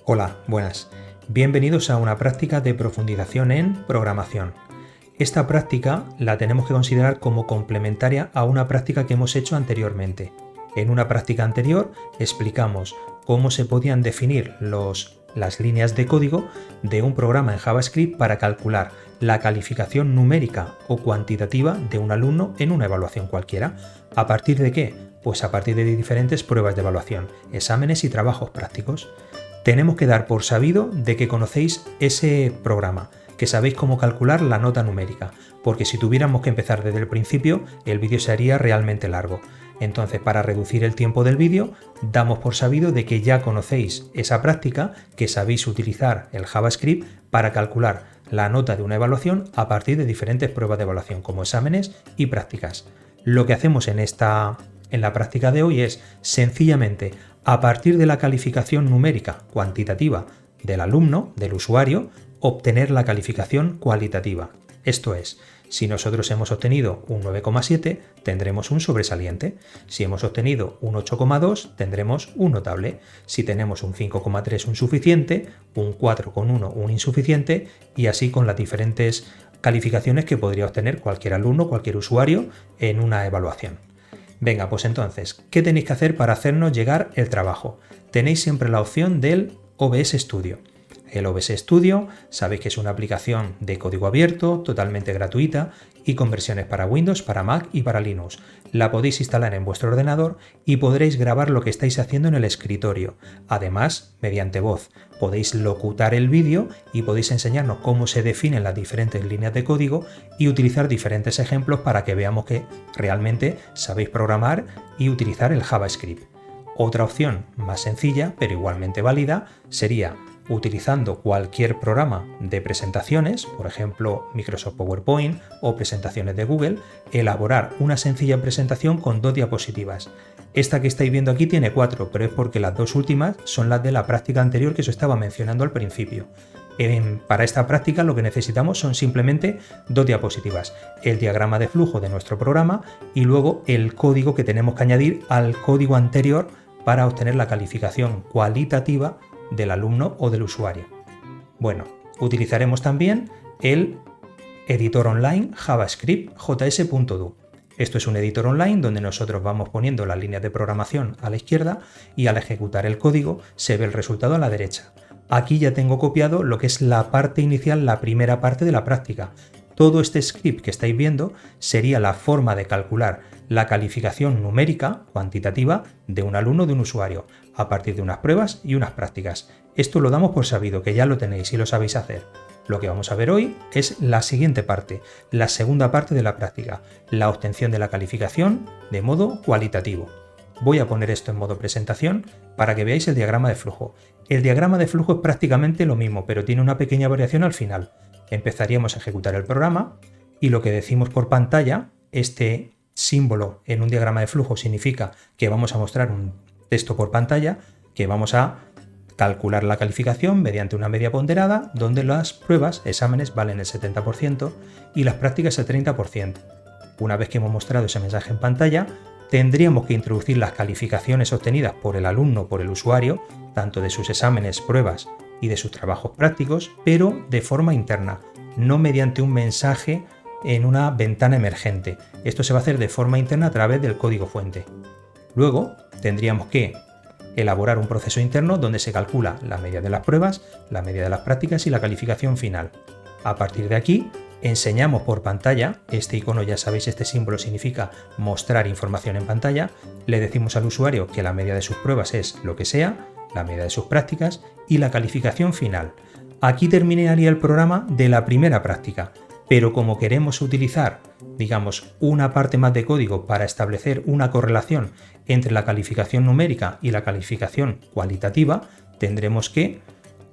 Hola, buenas. Bienvenidos a una práctica de profundización en programación. Esta práctica la tenemos que considerar como complementaria a una práctica que hemos hecho anteriormente. En una práctica anterior explicamos cómo se podían definir las líneas de código de un programa en JavaScript para calcular la calificación numérica o cuantitativa de un alumno en una evaluación cualquiera. ¿A partir de qué? Pues a partir de diferentes pruebas de evaluación, exámenes y trabajos prácticos. Tenemos que dar por sabido de que conocéis ese programa, que sabéis cómo calcular la nota numérica, porque si tuviéramos que empezar desde el principio, el vídeo se haría realmente largo. Entonces, para reducir el tiempo del vídeo, damos por sabido de que ya conocéis esa práctica, que sabéis utilizar el JavaScript para calcular la nota de una evaluación a partir de diferentes pruebas de evaluación, como exámenes y prácticas. Lo que hacemos en la práctica de hoy es sencillamente, a partir de la calificación numérica cuantitativa del alumno, del usuario, obtener la calificación cualitativa. Esto es, si nosotros hemos obtenido un 9,7, tendremos un sobresaliente. Si hemos obtenido un 8,2, tendremos un notable. Si tenemos un 5,3, un suficiente, un 4,1, un insuficiente, y así con las diferentes calificaciones que podría obtener cualquier alumno, cualquier usuario en una evaluación. Venga, pues entonces, ¿qué tenéis que hacer para hacernos llegar el trabajo? Tenéis siempre la opción del OBS Studio. El OBS Studio, sabéis que es una aplicación de código abierto, totalmente gratuita y con versiones para Windows, para Mac y para Linux. La podéis instalar en vuestro ordenador y podréis grabar lo que estáis haciendo en el escritorio. Además, mediante voz, podéis locutar el vídeo y podéis enseñarnos cómo se definen las diferentes líneas de código y utilizar diferentes ejemplos para que veamos que realmente sabéis programar y utilizar el JavaScript. Otra opción más sencilla, pero igualmente válida, sería utilizando cualquier programa de presentaciones, por ejemplo Microsoft PowerPoint o presentaciones de Google, elaborar una sencilla presentación con 2 diapositivas. Esta que estáis viendo aquí tiene 4, pero es porque las 2 últimas son las de la práctica anterior que os estaba mencionando al principio. Para esta práctica lo que necesitamos son simplemente 2 diapositivas, el diagrama de flujo de nuestro programa y luego el código que tenemos que añadir al código anterior para obtener la calificación cualitativa del alumno o del usuario. Bueno, utilizaremos también el editor online JavaScript js.do. Esto es un editor online donde nosotros vamos poniendo las líneas de programación a la izquierda y al ejecutar el código se ve el resultado a la derecha. Aquí ya tengo copiado lo que es la parte inicial, la primera parte de la práctica. Todo este script que estáis viendo sería la forma de calcular la calificación numérica, cuantitativa, de un alumno o de un usuario, a partir de unas pruebas y unas prácticas. Esto lo damos por sabido, que ya lo tenéis y lo sabéis hacer. Lo que vamos a ver hoy es la siguiente parte, la segunda parte de la práctica, la obtención de la calificación de modo cualitativo. Voy a poner esto en modo presentación para que veáis el diagrama de flujo. El diagrama de flujo es prácticamente lo mismo, pero tiene una pequeña variación al final. Empezaríamos a ejecutar el programa y lo que decimos por pantalla, este símbolo en un diagrama de flujo significa que vamos a mostrar un texto por pantalla, que vamos a calcular la calificación mediante una media ponderada donde las pruebas, exámenes, valen el 70% y las prácticas el 30%. Una vez que hemos mostrado ese mensaje en pantalla, tendríamos que introducir las calificaciones obtenidas por el alumno o por el usuario, tanto de sus exámenes, pruebas y de sus trabajos prácticos, pero de forma interna, no mediante un mensaje en una ventana emergente. Esto se va a hacer de forma interna a través del código fuente. Luego tendríamos que elaborar un proceso interno donde se calcula la media de las pruebas, la media de las prácticas y la calificación final. A partir de aquí, enseñamos por pantalla, este icono ya sabéis, este símbolo significa mostrar información en pantalla, le decimos al usuario que la media de sus pruebas es lo que sea, la media de sus prácticas y la calificación final. Aquí terminaría el programa de la primera práctica, pero como queremos utilizar, digamos, una parte más de código para establecer una correlación entre la calificación numérica y la calificación cualitativa, tendremos que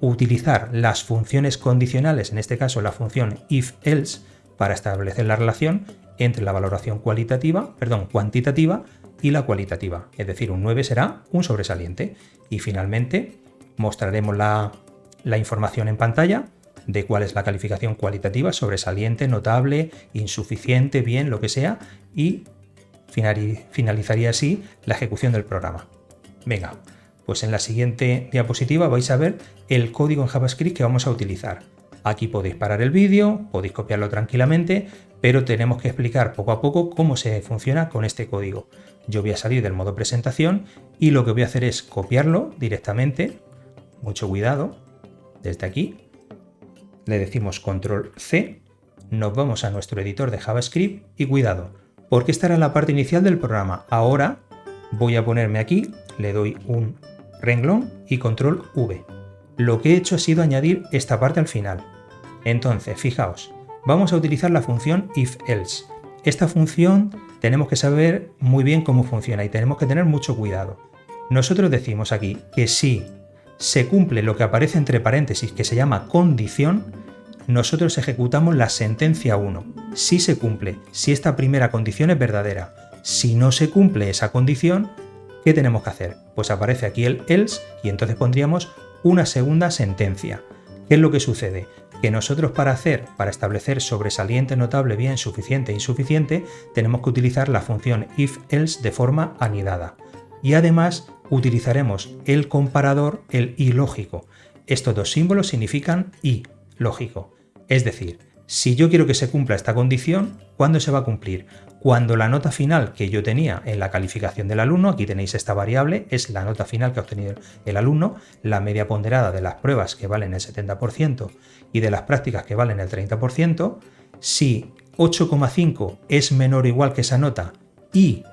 utilizar las funciones condicionales, en este caso la función if-else, para establecer la relación entre la valoración cuantitativa y la cualitativa. Es decir, un 9 será un sobresaliente. Y finalmente mostraremos la información en pantalla de cuál es la calificación cualitativa, sobresaliente, notable, insuficiente, bien, lo que sea, y finalizaría así la ejecución del programa. Venga, Pues en la siguiente diapositiva vais a ver el código en JavaScript que vamos a utilizar. Aquí podéis parar el vídeo, podéis copiarlo tranquilamente, pero tenemos que explicar poco a poco cómo se funciona con este código. Yo voy a salir del modo presentación y lo que voy a hacer es copiarlo directamente, mucho cuidado, desde aquí. Le decimos control C, nos vamos a nuestro editor de JavaScript y cuidado, porque esta era la parte inicial del programa. Ahora voy a ponerme aquí, le doy un renglón y control V. Lo que he hecho ha sido añadir esta parte al final. Entonces, fijaos, vamos a utilizar la función if-else. Esta función tenemos que saber muy bien cómo funciona y tenemos que tener mucho cuidado. Nosotros decimos aquí que si se cumple lo que aparece entre paréntesis, que se llama condición, nosotros ejecutamos la sentencia 1. Si se cumple, si esta primera condición es verdadera. Si no se cumple esa condición, ¿qué tenemos que hacer? Pues aparece aquí el else y entonces pondríamos una segunda sentencia. ¿Qué es lo que sucede? Que nosotros para establecer sobresaliente, notable, bien, suficiente e insuficiente, tenemos que utilizar la función if-else de forma anidada. Y además utilizaremos el comparador, el y lógico. Estos dos símbolos significan y lógico. Es decir, si yo quiero que se cumpla esta condición, ¿cuándo se va a cumplir? Cuando la nota final que yo tenía en la calificación del alumno, aquí tenéis esta variable, es la nota final que ha obtenido el alumno, la media ponderada de las pruebas que valen el 70% y de las prácticas que valen el 30%, si 8,5 es menor o igual que esa nota y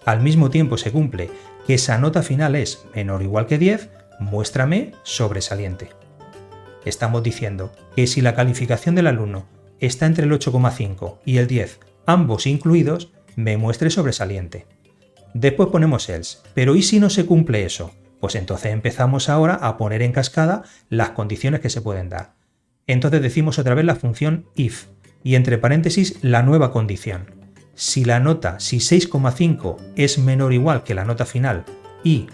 al mismo tiempo se cumple que esa nota final es menor o igual que 10, muéstrame sobresaliente. Estamos diciendo que si la calificación del alumno está entre el 8,5 y el 10, ambos incluidos, me muestre sobresaliente. Después ponemos else, pero ¿y si no se cumple eso? Pues entonces empezamos ahora a poner en cascada las condiciones que se pueden dar. Entonces decimos otra vez la función if y entre paréntesis la nueva condición. Si la nota, si 6,5 es menor o igual que la nota final y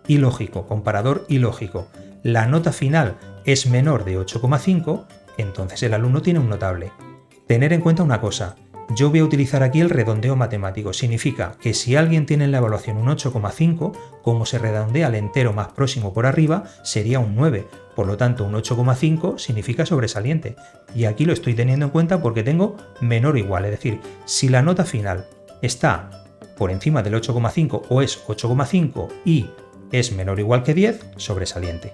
lógico, comparador y lógico, la nota final es menor de 8,5, entonces el alumno tiene un notable. Tener en cuenta una cosa, yo voy a utilizar aquí el redondeo matemático. Significa que si alguien tiene en la evaluación un 8,5, como se redondea al entero más próximo por arriba, sería un 9. Por lo tanto, un 8,5 significa sobresaliente. Y aquí lo estoy teniendo en cuenta porque tengo menor o igual. Es decir, si la nota final está por encima del 8,5 o es 8,5 y es menor o igual que 10, sobresaliente.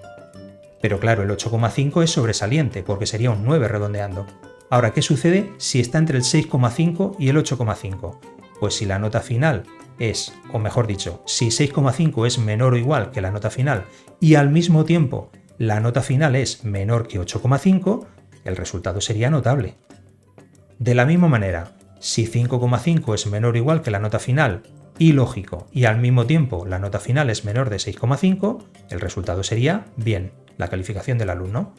Pero claro, el 8,5 es sobresaliente porque sería un 9 redondeando. Ahora, ¿qué sucede si está entre el 6,5 y el 8,5? Pues si la nota final es, o mejor dicho, si 6,5 es menor o igual que la nota final y al mismo tiempo la nota final es menor que 8,5, el resultado sería notable. De la misma manera, si 5,5 es menor o igual que la nota final y lógico y al mismo tiempo la nota final es menor de 6,5, el resultado sería bien, la calificación del alumno.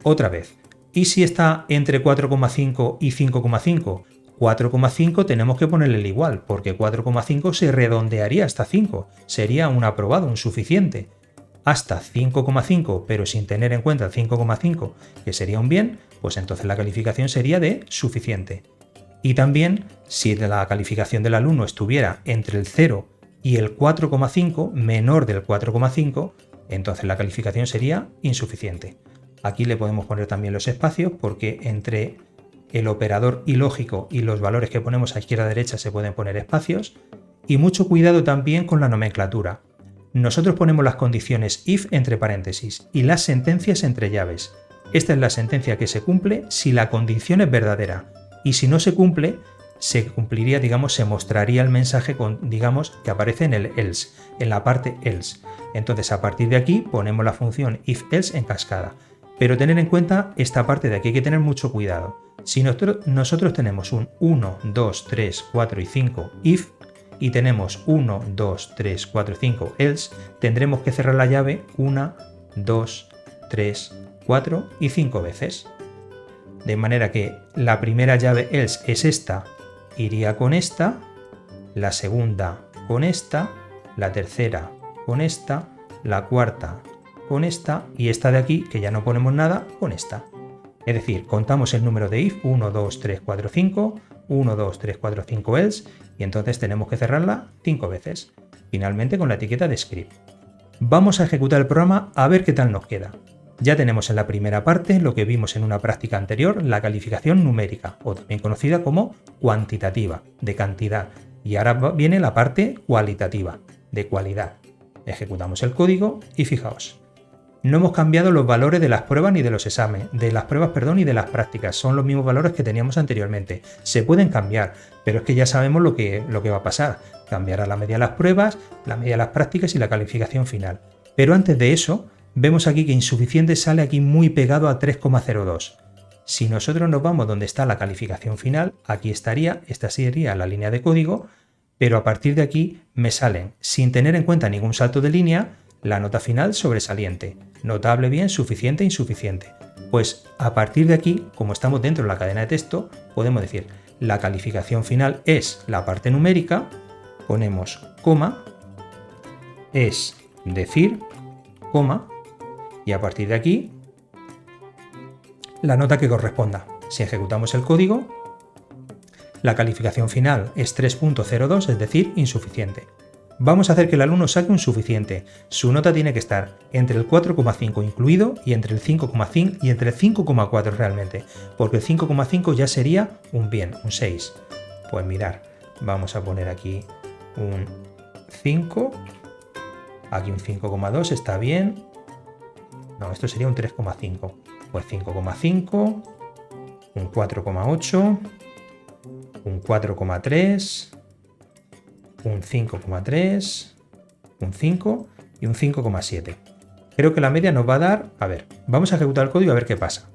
Otra vez, ¿y si está entre 4,5 y 5,5? 4,5 tenemos que ponerle el igual, porque 4,5 se redondearía hasta 5, sería un aprobado, un suficiente. Hasta 5,5, pero sin tener en cuenta el 5,5, que sería un bien, pues entonces la calificación sería de suficiente. Y también, si la calificación del alumno estuviera entre el 0 y el 4,5, menor del 4,5, entonces la calificación sería insuficiente. Aquí le podemos poner también los espacios porque entre el operador ilógico y los valores que ponemos a izquierda y derecha se pueden poner espacios. Y mucho cuidado también con la nomenclatura. Nosotros ponemos las condiciones if entre paréntesis y las sentencias entre llaves. Esta es la sentencia que se cumple si la condición es verdadera. Y si no se cumple, se cumpliría, digamos, se mostraría el mensaje que aparece en el else, en la parte else. Entonces a partir de aquí ponemos la función if-else en cascada. Pero tener en cuenta esta parte de aquí, hay que tener mucho cuidado. Si nosotros tenemos un 1, 2, 3, 4 y 5 if y tenemos 1, 2, 3, 4 y 5 else, tendremos que cerrar la llave 1, 2, 3, 4 y 5 veces. De manera que la primera llave else es esta, iría con esta, la segunda con esta, la tercera con esta, la cuarta con esta y esta de aquí, que ya no ponemos nada, con esta. Es decir, contamos el número de if, 1, 2, 3, 4, 5, 1, 2, 3, 4, 5 else y entonces tenemos que cerrarla 5 veces, finalmente con la etiqueta de script. Vamos a ejecutar el programa a ver qué tal nos queda. Ya tenemos en la primera parte lo que vimos en una práctica anterior, la calificación numérica, o también conocida como cuantitativa, de cantidad. Y ahora viene la parte cualitativa, de cualidad. Ejecutamos el código y fijaos, no hemos cambiado los valores de las pruebas ni de los exámenes, de las pruebas, y de las prácticas. Son los mismos valores que teníamos anteriormente. Se pueden cambiar, pero es que ya sabemos lo que va a pasar. Cambiará la media de las pruebas, la media de las prácticas y la calificación final. Pero antes de eso, vemos aquí que insuficiente sale aquí muy pegado a 3,02. Si nosotros nos vamos donde está la calificación final, aquí estaría, esta sería la línea de código, pero a partir de aquí me salen, sin tener en cuenta ningún salto de línea, la nota final sobresaliente, notable bien, suficiente, insuficiente. Pues a partir de aquí, como estamos dentro de la cadena de texto, podemos decir la calificación final es la parte numérica, ponemos coma, es decir, coma, y a partir de aquí la nota que corresponda. Si ejecutamos el código, la calificación final es 3,02, es decir, insuficiente. Vamos a hacer que el alumno saque un suficiente. Su nota tiene que estar entre el 4,5 incluido y entre el 5,5 y entre el 5,4 realmente, porque el 5,5 ya sería un bien, un 6. Pues mirar, vamos a poner aquí un 5, aquí un 5,2 está bien. No, esto sería un 3,5. Pues 5,5, un 4,8, un 4,3, un 5,3, un 5 y un 5,7. Creo que la media nos va a dar, a ver, vamos a ejecutar el código a ver qué pasa.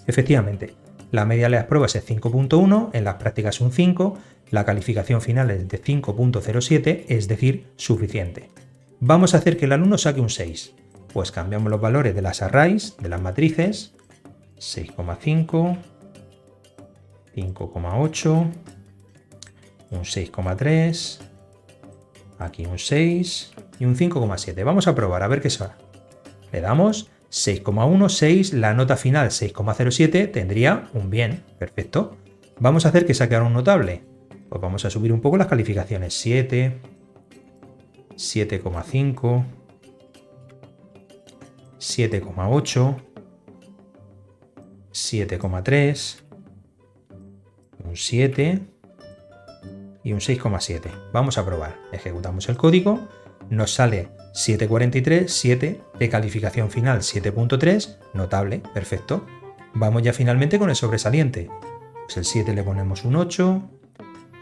Efectivamente, la media de las pruebas es 5,1, en las prácticas un 5, la calificación final es de 5,07, es decir, suficiente. Vamos a hacer que el alumno saque un 6. Pues cambiamos los valores de las arrays, de las matrices, 6,5, 5,8, un 6,3, aquí un 6 y un 5,7. Vamos a probar a ver qué sale. Le damos 6,1, 6, la nota final 6,07 tendría un bien, perfecto. Vamos a hacer que saque ahora un notable. Pues vamos a subir un poco las calificaciones, 7, 7,5, 7,8, 7,3, un 7 y un 6,7. Vamos a probar. Ejecutamos el código. Nos sale 7,43, 7 de calificación final 7,3, notable, perfecto. Vamos ya finalmente con el sobresaliente. Pues el 7 le ponemos un 8,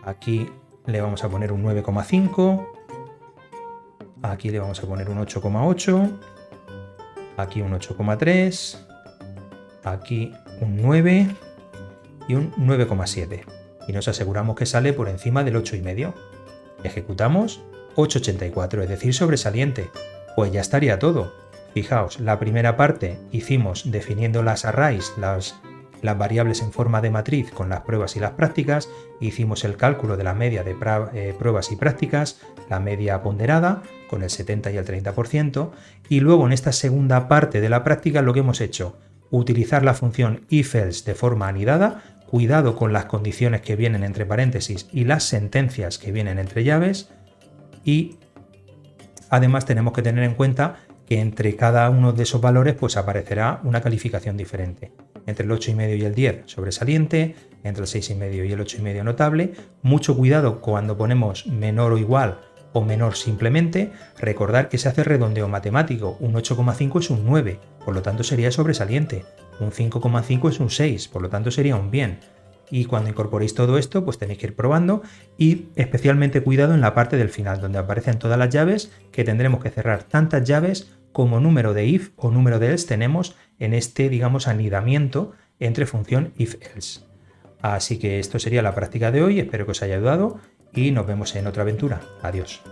aquí le vamos a poner un 9,5, aquí le vamos a poner un 8,8, aquí un 8,3, aquí un 9 y un 9,7. Y nos aseguramos que sale por encima del 8,5. Ejecutamos 8,84, es decir, sobresaliente. Pues ya estaría todo. Fijaos, la primera parte hicimos definiendo las arrays, las variables en forma de matriz con las pruebas y las prácticas, hicimos el cálculo de la media de pruebas y prácticas, la media ponderada con el 70 y el 30%, y luego en esta segunda parte de la práctica lo que hemos hecho, utilizar la función if-else de forma anidada, cuidado con las condiciones que vienen entre paréntesis y las sentencias que vienen entre llaves, y además tenemos que tener en cuenta que entre cada uno de esos valores pues aparecerá una calificación diferente. Entre el 8,5 y el 10 sobresaliente, entre el 6,5 y el 8,5 notable. Mucho cuidado cuando ponemos menor o igual o menor simplemente. Recordar que se hace redondeo matemático. Un 8,5 es un 9, por lo tanto sería sobresaliente. Un 5,5 es un 6, por lo tanto sería un bien. Y cuando incorporéis todo esto, pues tenéis que ir probando y especialmente cuidado en la parte del final, donde aparecen todas las llaves, que tendremos que cerrar tantas llaves como número de if o número de else tenemos en este, digamos, anidamiento entre función if-else. Así que esto sería la práctica de hoy, espero que os haya ayudado y nos vemos en otra aventura. Adiós.